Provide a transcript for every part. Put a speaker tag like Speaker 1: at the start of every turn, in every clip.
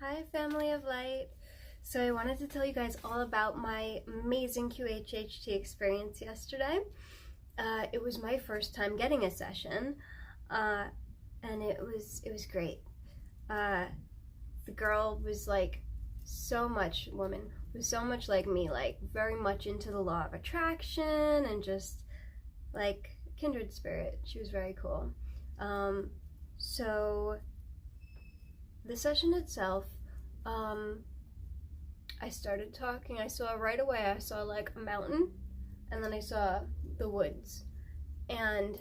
Speaker 1: Hi, family of light. So I wanted to tell you guys all about my amazing QHHT experience yesterday. It was my first time getting a session, and it was great. The girl was like was so much like me, like very much into the law of attraction and just like kindred spirit. She was very cool. So the session itself, I started talking. I saw right away, I saw like a mountain, and then I saw the woods. And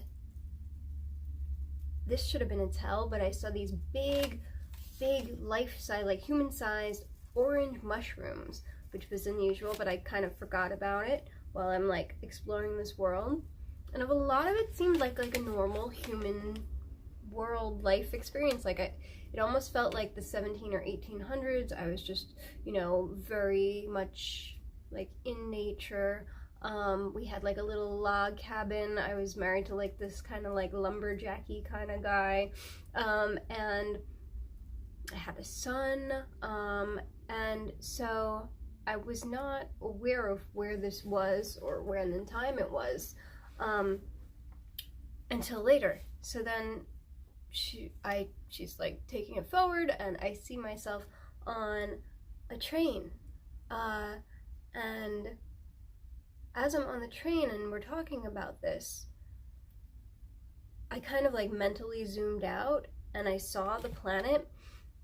Speaker 1: this should have been a tell, but I saw these big life-size, like human-sized orange mushrooms, which was unusual, but I kind of forgot about it while I'm like exploring this world. And a lot of it seemed like a normal human world life experience. It almost felt like the 17 or 1800s. I was just, very much like in nature. We had like a little log cabin. I was married to like this kind of like lumberjacky kind of guy. And I had a son. And so I was not aware of where this was or when in time it was, until later. So then she's like taking it forward, and I see myself on a train, and as I'm on the train and we're talking about this, I kind of like mentally zoomed out and I saw the planet,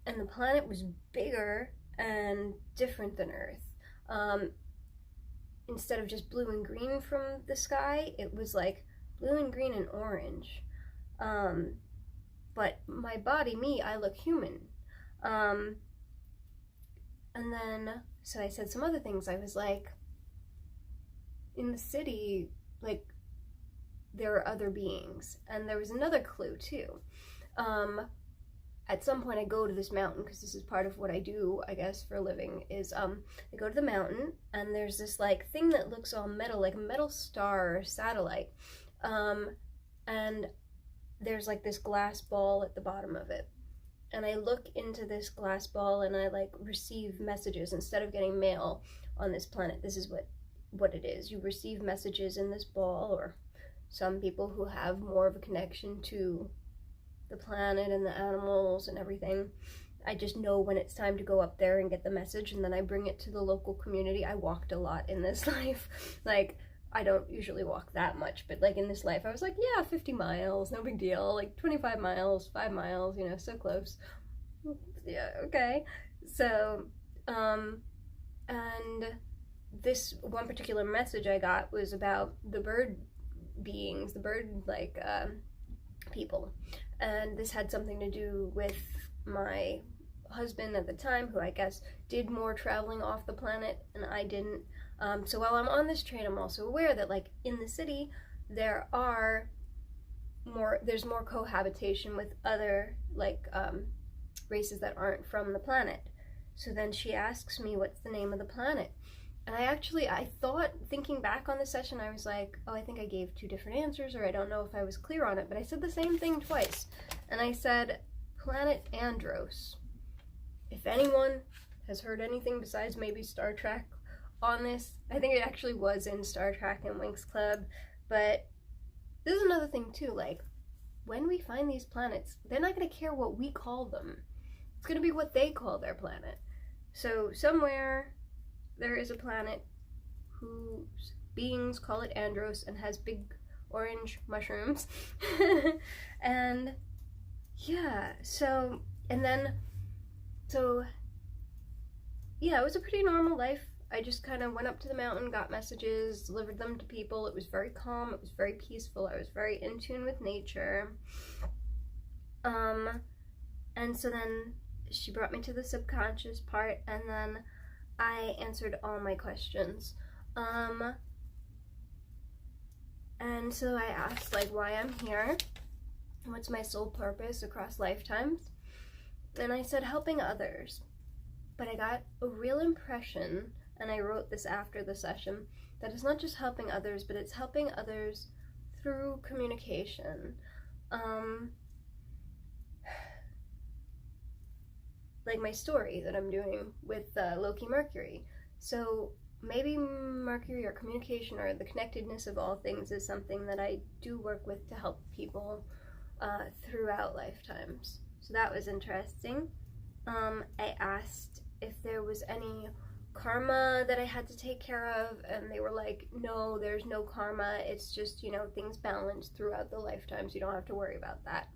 Speaker 1: and the planet was bigger and different than Earth. Instead of just blue and green from the sky, it was like blue and green and orange. But my body, I look human. And then, so I said some other things. I was like, in the city, like, there are other beings. And there was another clue, too. At some point, I go to this mountain, because this is part of what I do, I guess, for a living, is I go to the mountain, and there's this, like, thing that looks all metal, like a metal star or satellite. And there's like this glass ball at the bottom of it, and I look into this glass ball and I like receive messages instead of getting mail on this planet. This is what it is. You receive messages in this ball, or some people who have more of a connection to the planet and the animals and everything. I just know when it's time to go up there and get the message, and then I bring it to the local community. I walked a lot in this life. Like, I don't usually walk that much, but like in this life, I was like, yeah, 50 miles, no big deal. Like 25 miles, 5 miles, so close. Yeah, okay. So, and this one particular message I got was about the bird beings, the bird, people. And this had something to do with my husband at the time, who I guess did more traveling off the planet and I didn't. So while I'm on this train, I'm also aware that like in the city there's more cohabitation with other races that aren't from the planet. So then she asks me what's the name of the planet, and I thought, thinking back on the session, I was like, oh, I think I gave two different answers, or I don't know if I was clear on it, but I said the same thing twice, and I said planet Andros. If anyone has heard anything besides maybe Star Trek on this, I think it actually was in Star Trek and Winx Club, but this is another thing too, like, when we find these planets, they're not going to care what we call them. It's going to be what they call their planet. So somewhere there is a planet whose beings call it Andros and has big orange mushrooms. And yeah, yeah, it was a pretty normal life. I just kind of went up to the mountain, got messages, delivered them to people. It was very calm, it was very peaceful, I was very in tune with nature. And so then she brought me to the subconscious part, and then I answered all my questions. And so I asked like why I'm here, what's my sole purpose across lifetimes, and I said helping others. But I got a real impression, and I wrote this after the session, that it's not just helping others, but it's helping others through communication. like my story that I'm doing with Loki Mercury. So maybe Mercury or communication or the connectedness of all things is something that I do work with to help people throughout lifetimes. So that was interesting. I asked if there was any karma that I had to take care of, and they were like, no, there's no karma, it's just, you know, things balance throughout the lifetimes, you don't have to worry about that.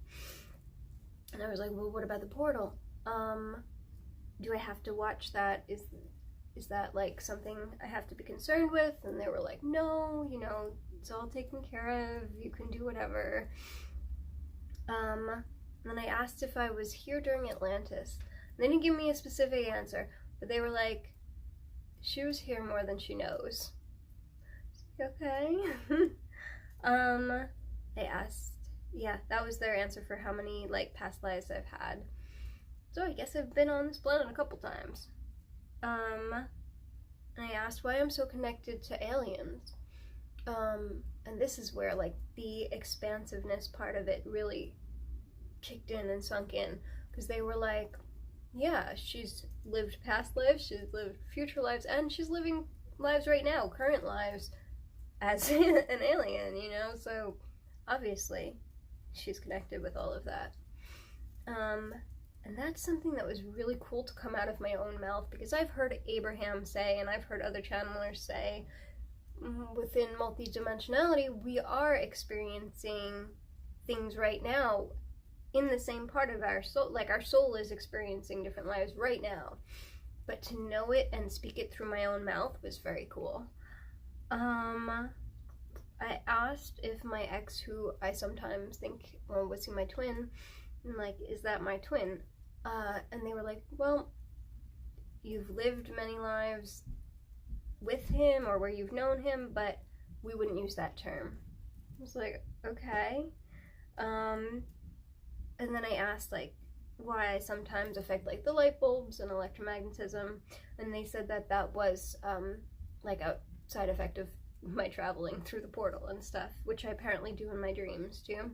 Speaker 1: And I was like, well, what about the portal? Do I have to watch that? Is that like something I have to be concerned with? And they were like, no, you know, it's all taken care of, you can do whatever. And then I asked if I was here during Atlantis. They didn't give me a specific answer, but they were like, she was here more than she knows. Okay. They asked, yeah, that was their answer for how many like past lives I've had. So I guess I've been on this planet a couple times. And I asked why I'm so connected to aliens. And this is where like the expansiveness part of it really kicked in and sunk in, because they were like, yeah, she's lived past lives, she's lived future lives, and she's living lives right now, current lives, as an alien, you know? So obviously she's connected with all of that. And that's something that was really cool to come out of my own mouth, because I've heard Abraham say, and I've heard other channelers say, within multidimensionality, we are experiencing things right now in the same part of our soul, like our soul is experiencing different lives right now. But to know it and speak it through my own mouth was very cool. I asked if my ex, who I sometimes think was he my twin, and like, is that my twin? And they were like, well, you've lived many lives with him or where you've known him, but we wouldn't use that term. I was like, okay. And then I asked like why I sometimes affect like the light bulbs and electromagnetism, and they said that that was like a side effect of my traveling through the portal and stuff, which I apparently do in my dreams too.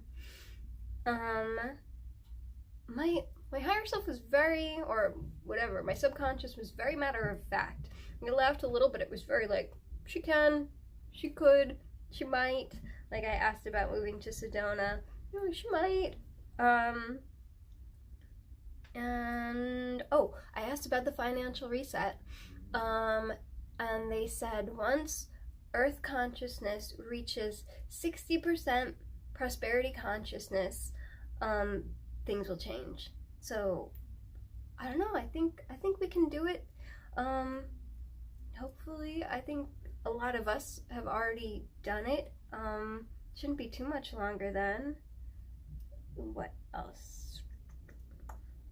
Speaker 1: My higher self was very, or whatever, my subconscious was very matter of fact. I laughed a little, but it was very like, she can, she could, she might. Like I asked about moving to Sedona, you know, she might. And oh, I asked about the financial reset. And they said once Earth consciousness reaches 60% prosperity consciousness, things will change. So I don't know, I think we can do it. Hopefully, I think a lot of us have already done it. Shouldn't be too much longer then. What else?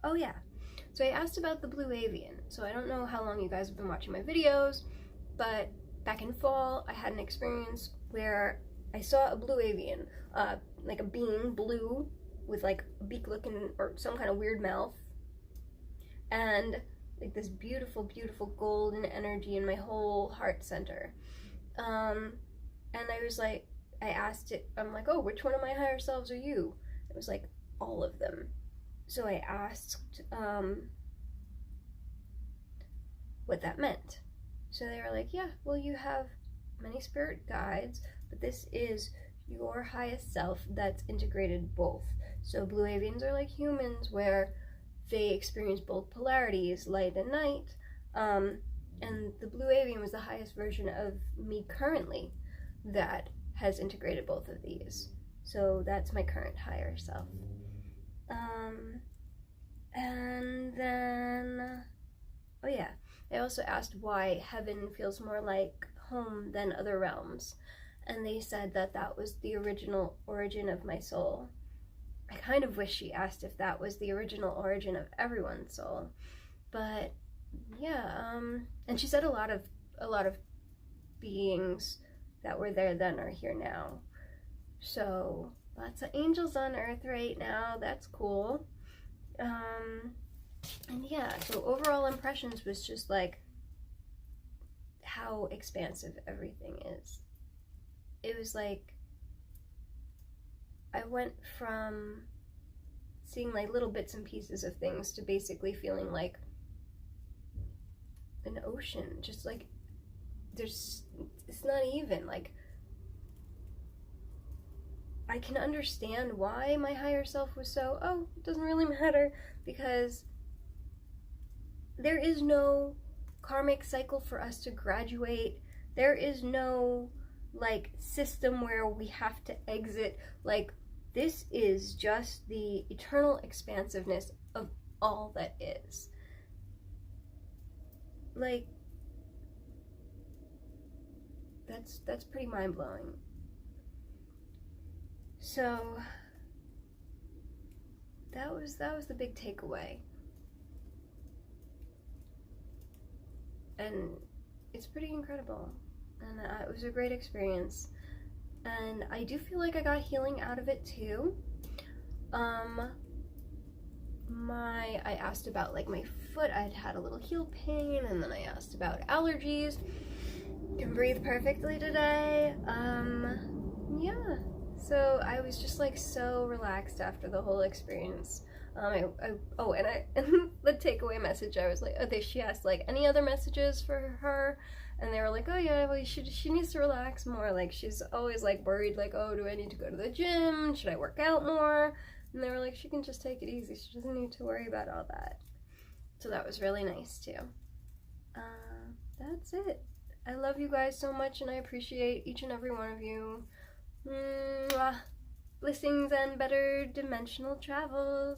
Speaker 1: Oh yeah, so I asked about the blue avian. So I don't know how long you guys have been watching my videos, but back in fall I had an experience where I saw a blue avian, like a being blue with like a beak looking or some kind of weird mouth, and like this beautiful, beautiful golden energy in my whole heart center. And I was like, I asked it, I'm like, oh, which one of my higher selves are you? It was like all of them. So I asked what that meant. So they were like, yeah, well, you have many spirit guides, but this is your highest self that's integrated both. So blue avians are like humans, where they experience both polarities, light and night. And the blue avian was the highest version of me currently that has integrated both of these. So that's my current higher self. And then, oh yeah, I also asked why heaven feels more like home than other realms. And they said that that was the original origin of my soul. I kind of wish she asked if that was the original origin of everyone's soul. But yeah, and she said a lot of beings that were there then are here now. So lots of angels on Earth right now. That's cool. And yeah, so overall impressions was just like how expansive everything is. It was like I went from seeing like little bits and pieces of things to basically feeling like an ocean. Just like it's not even like, I can understand why my higher self was so, oh, it doesn't really matter, because there is no karmic cycle for us to graduate. There is no like system where we have to exit. Like, this is just the eternal expansiveness of all that is. Like, that's pretty mind-blowing. So that was the big takeaway. And it's pretty incredible. And it was a great experience. And I do feel like I got healing out of it too. I asked about like my foot. I'd had a little heel pain, and then I asked about allergies. Can breathe perfectly today. Yeah. So I was just like so relaxed after the whole experience. And the takeaway message, I was like, she asked like any other messages for her, and they were like, oh yeah, well she needs to relax more. Like, she's always like worried, like, oh, do I need to go to the gym? Should I work out more? And they were like, she can just take it easy. She doesn't need to worry about all that. So that was really nice too. That's it. I love you guys so much, and I appreciate each and every one of you. Blessings and better dimensional travels.